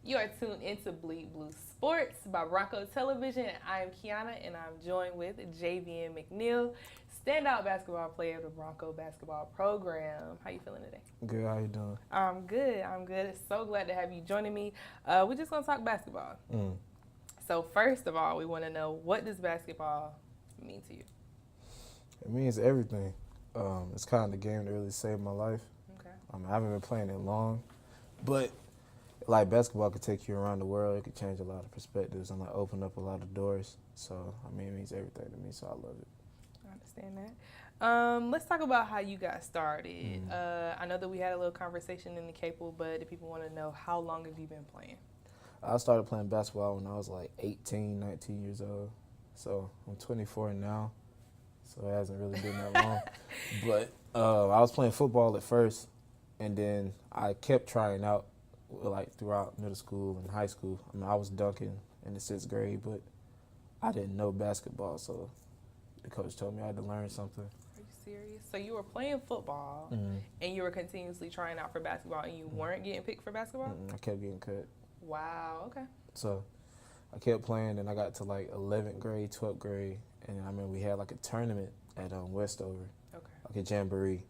You are tuned into Bleed Blue Sports by Bronco Television. I am Kiana, and I'm joined with JVN McNeil, standout basketball player of the Bronco basketball program. How you feeling today? Good, how you doing? I'm good. I'm good. So glad to have you joining me. We're just gonna talk basketball. So first of all, we want to know, what does basketball mean to you? It means everything. It's kind of the game that really saved my life. Okay. I haven't been playing it long, but like basketball could take you around the world. It could change a lot of perspectives and like open up a lot of doors. So I mean, it means everything to me. So I love it. I understand that. Let's talk about how you got started. I know that we had a little conversation in the cable, but if people want to know, how long have you been playing? I started playing basketball when I was like 18, 19 years old. So I'm 24 now. So it hasn't really been that long. But I was playing football at first, and then I kept trying out like throughout middle school and high school. I mean, I was dunking in the 6th grade, but I didn't know basketball, so the coach told me I had to learn something. Are you serious? So you were playing football, and you were continuously trying out for basketball, and you weren't getting picked for basketball? I kept getting cut. Wow, okay. So I kept playing, and I got to like 11th grade, 12th grade, and I mean, we had like a tournament at Westover, like a jamboree,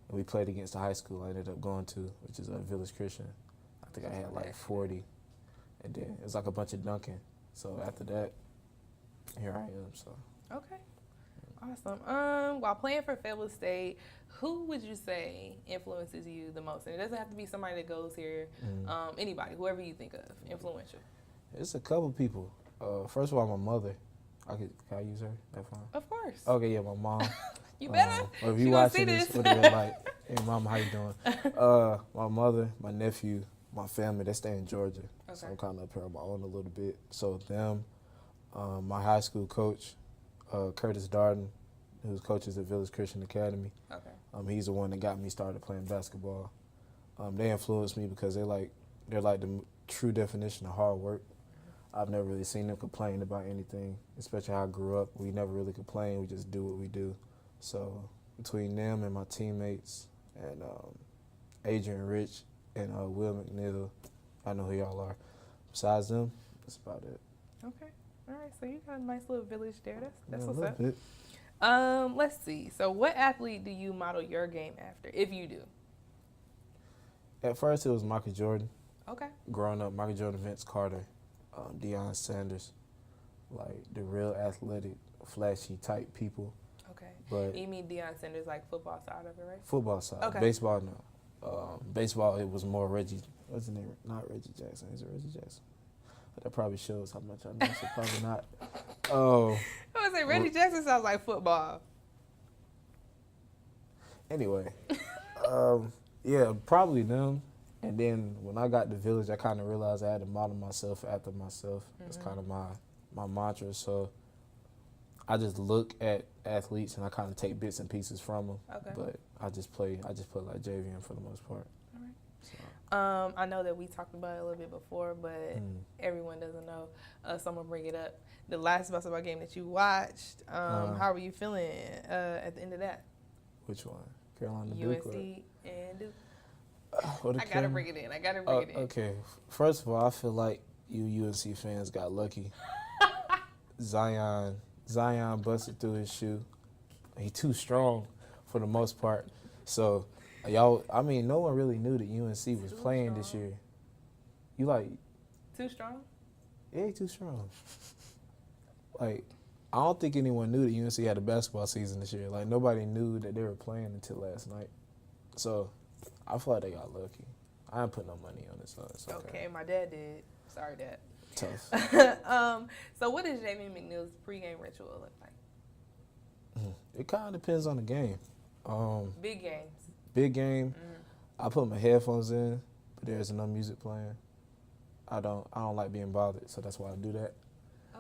and we played against the high school I ended up going to, which is Village Christian. I think I had like 40, and then it was like a bunch of dunking. So after that, here I am. So Okay, awesome. While playing for Fayetteville State, who would you say influences you the most? And it doesn't have to be somebody that goes here. Anybody, whoever you think of, influential. it's a couple people. First of all, my mother. Can I use her? That fine? Of course. Okay, yeah, my mom. You better. Or if She you gonna watching see this, this. what are they like? Hey, mama, how you doing? My mother, my nephew, my family, they stay in Georgia. So I'm kind of up here on my own a little bit. So them, my high school coach, Curtis Darden, who's coaches at Village Christian Academy. Okay. He's the one that got me started playing basketball. They influenced me because they're like the true definition of hard work. I've never really seen them complain about anything, especially how I grew up. We never really complain. We just do what we do. So between them and my teammates and Adrian Rich and Will McNeil, I know who y'all are. Besides them, that's about it. Okay. All right. So you got a nice little village there. That's Yeah, what's a up. little bit. Let's see. So what athlete do you model your game after, if you do? At first, it was Michael Jordan. Okay. Growing up, Michael Jordan, Vince Carter, Deion Sanders, like the real athletic, flashy type people. Okay. But You mean Deion Sanders, like football side of it, right? football side. Okay. Baseball, no. Baseball, it was more Reggie. What's his name? Not Reggie Jackson. Is it Reggie Jackson? But that probably shows how much I know, so probably not. Oh. I was like, Reggie Jackson sounds like football. Anyway, yeah, probably them. And then when I got to Village, I kind of realized I had to model myself after myself. It's kind of my mantra. So I just look at athletes and I kind of take bits and pieces from them. Okay. But I just play like JVN for the most part. All right. So. I know that we talked about it a little bit before, but everyone doesn't know, so I'm going to bring it up. The last basketball game that you watched, how were you feeling at the end of that? Which one? Carolina UNC Duke? and Duke. I I got to bring it in. Okay. First of all, I feel like you UNC fans got lucky. Zion busted through his shoe. He too strong for the most part. So, y'all, I mean, no one really knew that UNC was playing this year. You like... Too strong? Yeah, he too strong. Like, I don't think anyone knew that UNC had a basketball season this year. Like, nobody knew that they were playing until last night. So, I feel like they got lucky. I ain't put no money on this, so it's okay. Okay, my dad did. Sorry, Dad. Tough. So what does Jamie McNeil's pregame ritual look like? It kind of depends on the game. Big games. Big game, I put my headphones in, but there's no music playing. I don't like being bothered, so that's why I do that.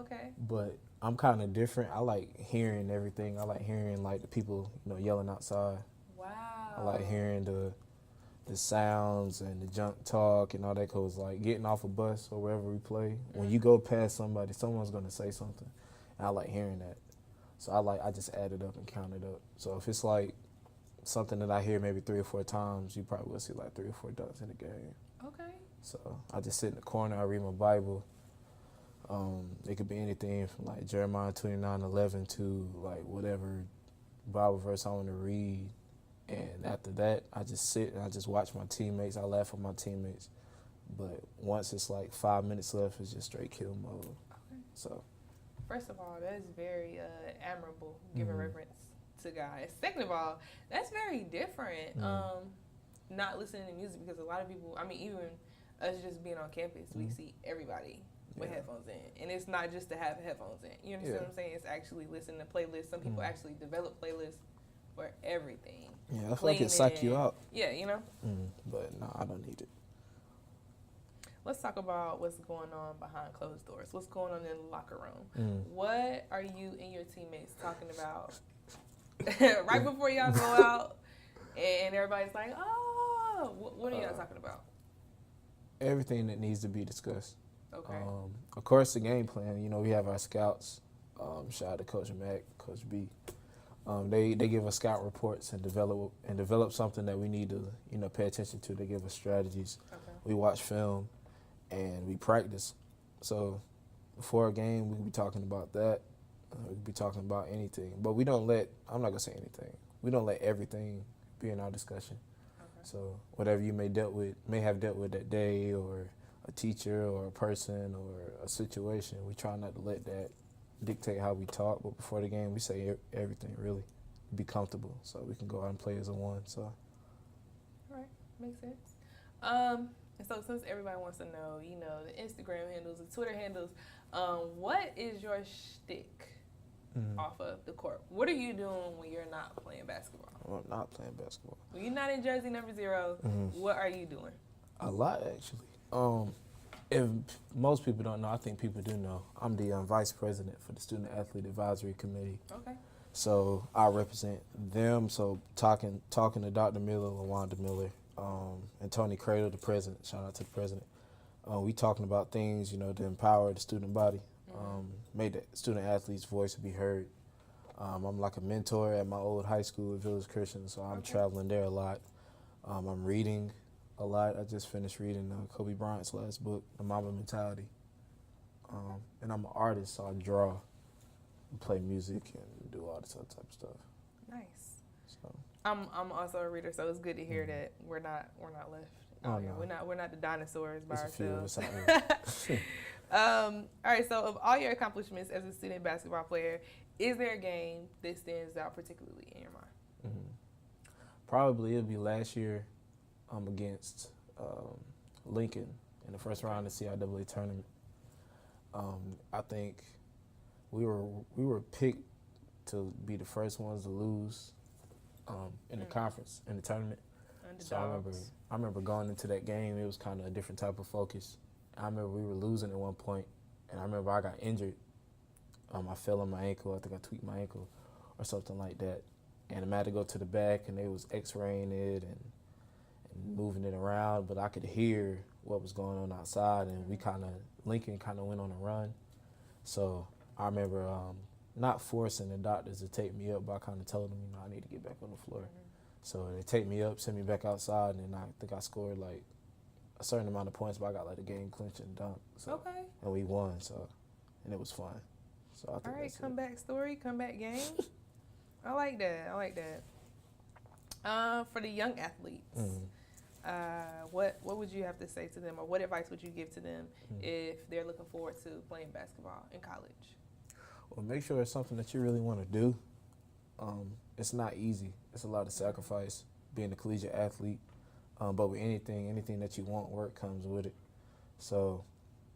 Okay. But I'm kind of different. I like hearing everything. I like hearing like the people, yelling outside. Wow. I like hearing the sounds and the junk talk and all that, cause like getting off a bus or wherever we play, when you go past somebody, someone's gonna say something. And I like hearing that. So I just add it up and count it up. So if it's like something that I hear maybe 3 or 4 times, you probably will see like 3 or 4 dunks in the game. Okay. So I just sit in the corner. I read my Bible. It could be anything from like Jeremiah 29:11 to like whatever Bible verse I want to read. And after that, I just sit and I just watch my teammates. I laugh with my teammates. But once it's like 5 minutes left, it's just straight kill mode. Okay. So First of all, that's very admirable, giving Mhm. reverence to God. Second of all, that's very different. Mhm. Not listening to music because a lot of people, I mean, even us just being on campus, we Mhm. see everybody with Yeah. headphones in. And it's not just to have headphones in. You understand Yeah. what I'm saying? It's actually listening to playlists. Some people Mhm. actually develop playlists for everything. Yeah, I feel like it psych you Cleaning. out. Yeah, you know? But no, I don't need it. Let's talk about what's going on behind closed doors. What's going on in the locker room? Mm. What are you and your teammates talking about right before y'all go out and everybody's like, oh, what are y'all talking about? Everything that needs to be discussed. Okay. Of course, the game plan. You know, we have our scouts. Shout out to Coach Mack, Coach B. They give us scout reports and develop something that we need to pay attention to. They give us strategies. Okay. We watch film and we practice. So before a game, we can be talking about that. We can be talking about anything, but we don't let. I'm not gonna say anything. We don't let everything be in our discussion. Okay. So whatever you may have dealt with that day, or a teacher, or a person, or a situation, we try not to let that dictate how we talk. But before the game, we say everything really, be comfortable, so we can go out and play as a one. So. All right. Makes sense. And so since everybody wants to know, the Instagram handles, the Twitter handles, what is your shtick off of the court? What are you doing when you're not playing basketball? I'm not playing basketball. When you're not in jersey number 0, what are you doing? A lot, actually. If most people don't know, I think people do know, I'm the vice president for the Student Athlete Advisory Committee. Okay. So I represent them. So talking to Dr. Miller, LaWanda Miller, and Tony Cradle, the president. Shout out to the president. We talking about things, to empower the student body, make the student athlete's voice be heard. I'm like a mentor at my old high school at Village Christian, so I'm traveling there a lot. I'm reading a lot. I just finished reading Kobe Bryant's last book, The Mamba Mentality. And I'm an artist, so I draw, play music, and do all this other type of stuff. Nice. So I'm also a reader, so it's good to hear that we're not left out here. No. We're not the dinosaurs by There's a few of ourselves. us out here. All right, so of all your accomplishments as a student basketball player, is there a game that stands out particularly in your mind? Probably it'll be last year against Lincoln in the first round of the CIAA tournament. I think we were picked to be the first ones to lose in the conference, in the tournament. So I remember going into that game, it was kind of a different type of focus. I remember we were losing at one point, and I remember I got injured. I fell on my ankle. I think I tweaked my ankle or something like that. And I had to go to the back, and they was x-raying it and moving it around, but I could hear what was going on outside, and Lincoln kind of went on a run. So I remember not forcing the doctors to take me up, but I kind of told them, I need to get back on the floor. So they take me up, send me back outside, and I think I scored like a certain amount of points, but I got like a game clinching dunk. So, and we won, and it was fun. So I think all right, comeback story, comeback game. I like that. For the young athletes, what would you have to say to them, or what advice would you give to them if they're looking forward to playing basketball in college? Well, make sure it's something that you really want to do. It's not easy. It's a lot of sacrifice being a collegiate athlete. But with anything that you want, work comes with it. So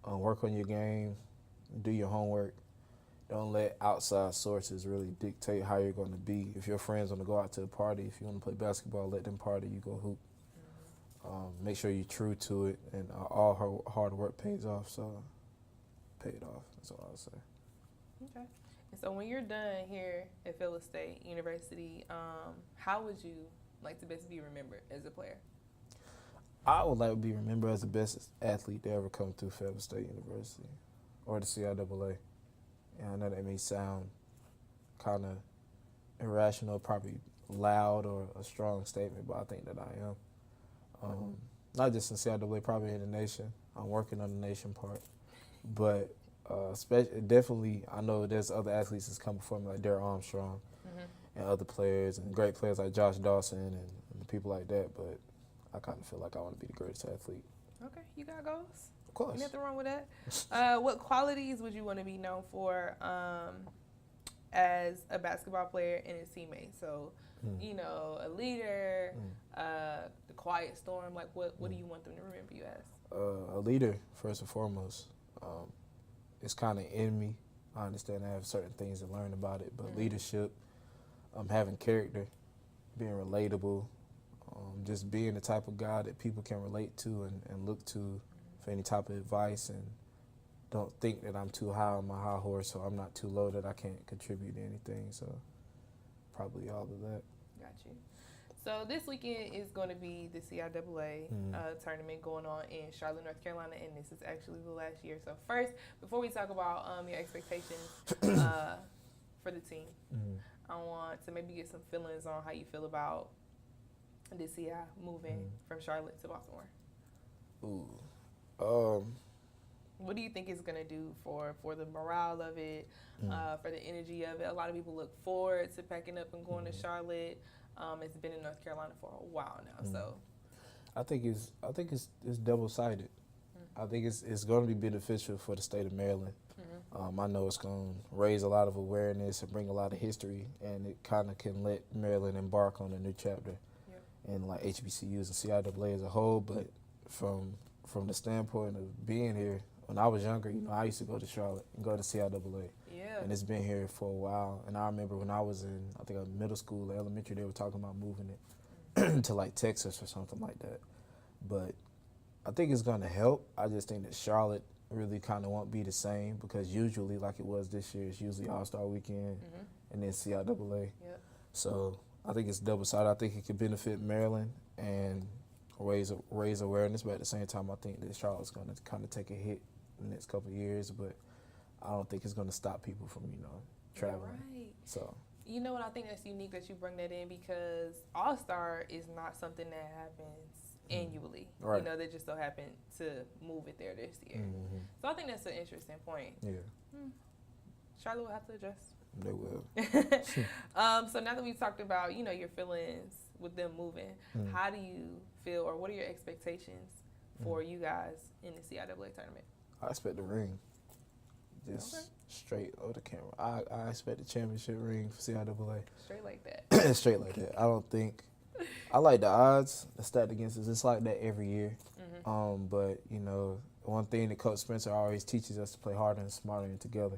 work on your game, do your homework. Don't let outside sources really dictate how you're going to be. If your friends want to go out to a party, if you want to play basketball, let them party, you go hoop. Make sure you're true to it, and all hard work pays off, so pay it off. That's all I'll say. Okay. And so when you're done here at Phillips State University, how would you like to best be remembered as a player? I would like to be remembered as the best athlete to ever come through Phillips State University or the CIAA. And I know that may sound kind of irrational, probably loud or a strong statement, but I think that I am. not just in CIAA, probably in the nation. I'm working on the nation part, but definitely I know there's other athletes that's come before me like Darrell Armstrong and other players and great players like Josh Dawson and people like that. But I kind of feel like I want to be the greatest athlete. Okay, you got goals. Of course. Nothing wrong with that. What qualities would you want to be known for as a basketball player and a teammate? So, you know, a leader, the quiet storm. Like, what do you want them to remember you as? A leader, first and foremost. It's kind of in me. I understand I have certain things to learn about it, but leadership, having character, being relatable, just being the type of guy that people can relate to and look to for any type of advice, and don't think that I'm too high on my high horse, so I'm not too low that I can't contribute to anything. So probably all of that. Got you. So this weekend is going to be the CIAA tournament going on in Charlotte, North Carolina, and this is actually the last year. So first, before we talk about your expectations for the team, I want to maybe get some feelings on how you feel about the CI moving from Charlotte to Baltimore. What do you think it's going to do for the morale of it, for the energy of it? A lot of people look forward to packing up and going to Charlotte. It's been in North Carolina for a while now, so I think it's double-sided. I think it's going to be beneficial for the state of Maryland. I know it's going to raise a lot of awareness and bring a lot of history, and it kind of can let Maryland embark on a new chapter in like HBCUs and CIAA as a whole. But from the standpoint of being here, when I was younger, you know, I used to go to Charlotte and go to CIAA. Yeah. And it's been here for a while. And I remember when I was in, I think, middle school or elementary, they were talking about moving it to like Texas or something like that. But I think it's going to help. I just think that Charlotte really kind of won't be the same, because usually, like it was this year, it's usually All-Star Weekend and then CIAA. Yep. So I think it's double-sided. I think it could benefit Maryland and raise awareness, but at the same time, I think that Charlotte's going to kind of take a hit in the next couple of years, but I don't think it's going to stop people from, you know, traveling. Right. So, you know what, I think that's unique that you bring that in, because All-Star is not something that happens annually. Right. You know, they just so happen to move it there this year. So I think that's an interesting point. Yeah. Charlotte will have to adjust. They will. So now that we've talked about, you know, your feelings with them moving, how do you feel, or what are your expectations for you guys in the CIAA tournament? I expect the ring. Just straight over the camera. I expect the championship ring for CIAA. Straight like that. Straight like that. I don't think. I like the odds that's stacked against us. It's like that every year. But, you know, one thing that Coach Spencer always teaches us to play harder and smarter and together.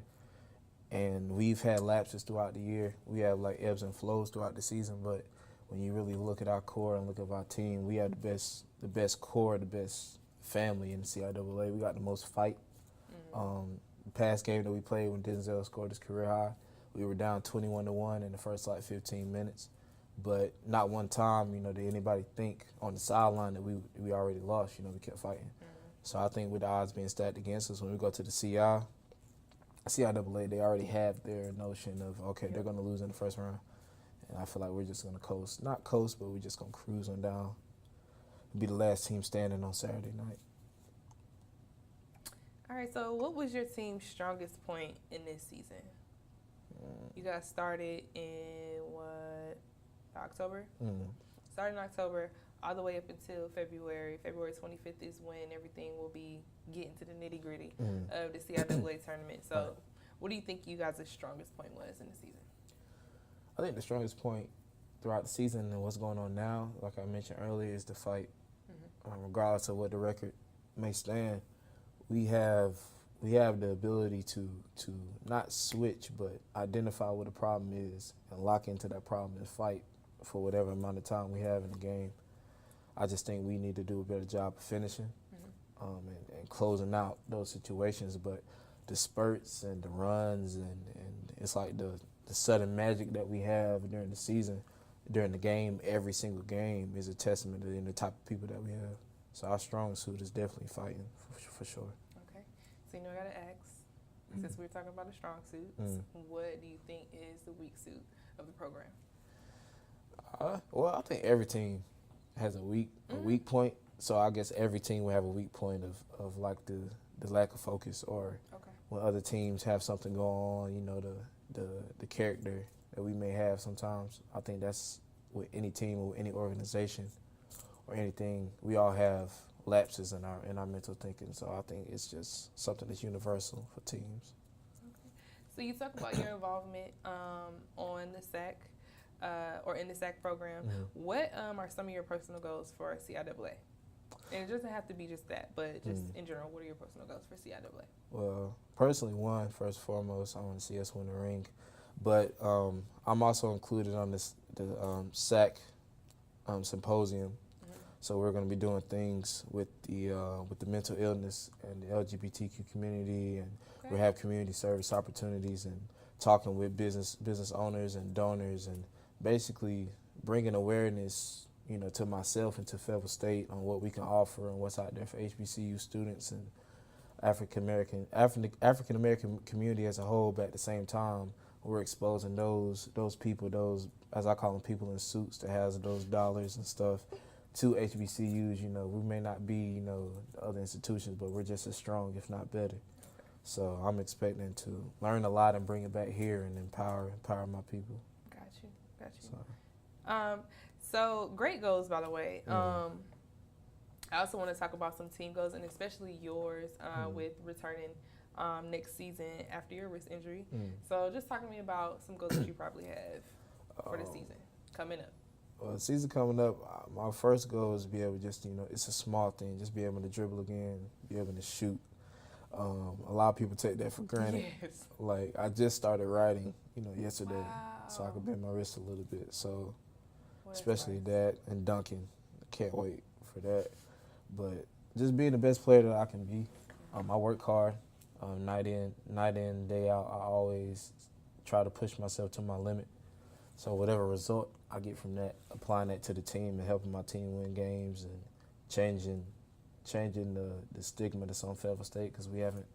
And we've had lapses throughout the year. We have like ebbs and flows throughout the season. But when you really look at our core and look at our team, we have the best core, the best family in the CIAA. We got the most fight. The past game that we played when Denzel scored his career high, we were down 21-1 in the first like 15 minutes. But not one time, you know, did anybody think on the sideline that we already lost. You know, we kept fighting. So I think with the odds being stacked against us, when we go to the CIAA, they already have their notion of, okay, they're going to lose in the first round. And I feel like we're just going to coast. Not coast, but we're just going to cruise on down. Be the last team standing on Saturday night. All right, so what was your team's strongest point in this season? You guys started in, October? Started in October all the way up until February. February 25th is when everything will be getting to the nitty-gritty of the CIAA tournament. So what do you think you guys' strongest point was in the season? I think the strongest point throughout the season and what's going on now, like I mentioned earlier, is the fight. Regardless of what the record may stand, we have the ability to not switch, but identify what the problem is and lock into that problem and fight for whatever amount of time we have in the game. I just think we need to do a better job of finishing and closing out those situations. But the spurts and the runs and it's like the sudden magic that we have during the season, during the game, every single game is a testament to the type of people that we have. So our strong suit is definitely fighting for sure. Okay. So, you know, I got to ask, since we were talking about the strong suits, what do you think is the weak suit of the program? Well, I think every team has a weak point. so I guess every team will have a weak point of like the lack of focus, or Okay. when other teams have something going on, you know, the character that we may have sometimes. I think that's with any team or any organization or anything. We all have lapses in our mental thinking. So I think it's just something that's universal for teams. So you talk about your involvement on the SAC or in the SAC program. Mm-hmm. What are some of your personal goals for CIAA? And it doesn't have to be just that, but just in general, what are your personal goals for CIAA? Well, personally, first and foremost, I want to see us win the ring. But I'm also included on the SAC symposium. Mm-hmm. So we're going to be doing things with the mental illness and the LGBTQ community, and we have community service opportunities and talking with business owners and donors, and basically bringing awareness, you know, to myself and to Fayetteville State on what we can offer and what's out there for HBCU students and African American community as a whole. But at the same time, we're exposing those people, those, as I call them, people in suits that has those dollars and stuff, to HBCUs. You know, we may not be, you know, other institutions, but we're just as strong, if not better. So I'm expecting to learn a lot and bring it back here and empower my people. Got you. So great goals, by the way. I also want to talk about some team goals, and especially yours with returning next season after your wrist injury. So just talk to me about some goals that you probably have for the season coming up. Well, the season coming up, my first goal is to be able to just, you know, it's a small thing, just be able to dribble again, be able to shoot. A lot of people take that for granted. Yes. Like, I just started riding, you know, yesterday, Wow. so I could bend my wrist a little bit. So, Well, especially nice. that and dunking, I can't wait for that. But just being the best player that I can be. I work hard, night in, day out. I always try to push myself to my limit. So whatever result I get from that, applying that to the team and helping my team win games and changing the stigma that's on Fayetteville State, because we haven't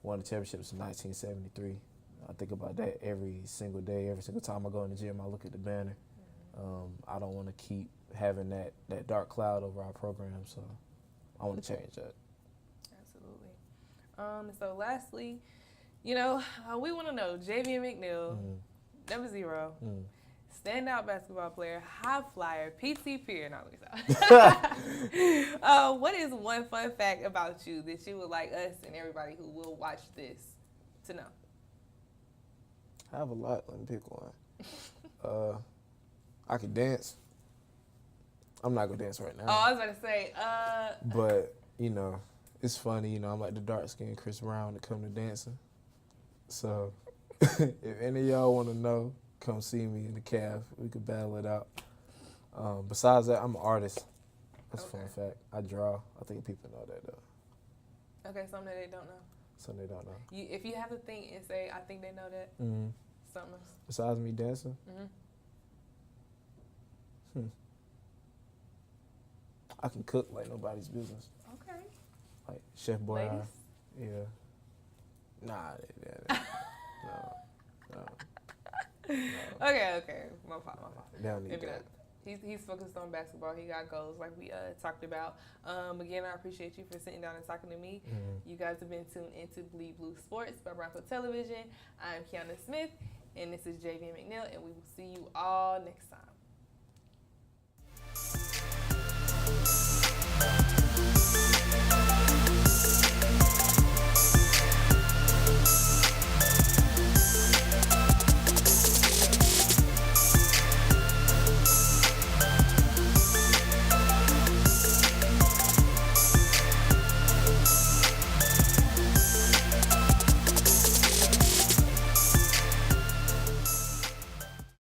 won a championship since 1973. I think about that every single day, every single time I go in the gym, I look at the banner. I don't want to keep having that dark cloud over our program, so I want to change that. Absolutely. So lastly, you know, we want to know, Javian McNeil, number 0, standout basketball player, high flyer, PT Pier. No, what is one fun fact about you that you would like us and everybody who will watch this to know? I have a lot. Let me pick one. I can dance. I'm not going to dance right now. Oh, I was about to say, But, you know, it's funny. You know, I'm like the dark-skinned Chris Brown that come to dancing. So if any of y'all want to know, come see me in the caf. We could battle it out. Besides that, I'm an artist. That's a fun fact. I draw. I think people know that, though. Okay, something that they don't know. Something they don't know. If you have to think and say, I think they know that, something else. Besides me dancing? I can cook like nobody's business. Okay. Like Chef Boyardee. Ladies? Yeah. Nah. No. Okay. My fault. They don't need Maybe that. not. He's focused on basketball. He got goals like we talked about. Again, I appreciate you for sitting down and talking to me. You guys have been tuned into Bleed Blue Sports by Bronco Television. I'm Kiana Smith, and this is Javian McNeil, and we will see you all next time.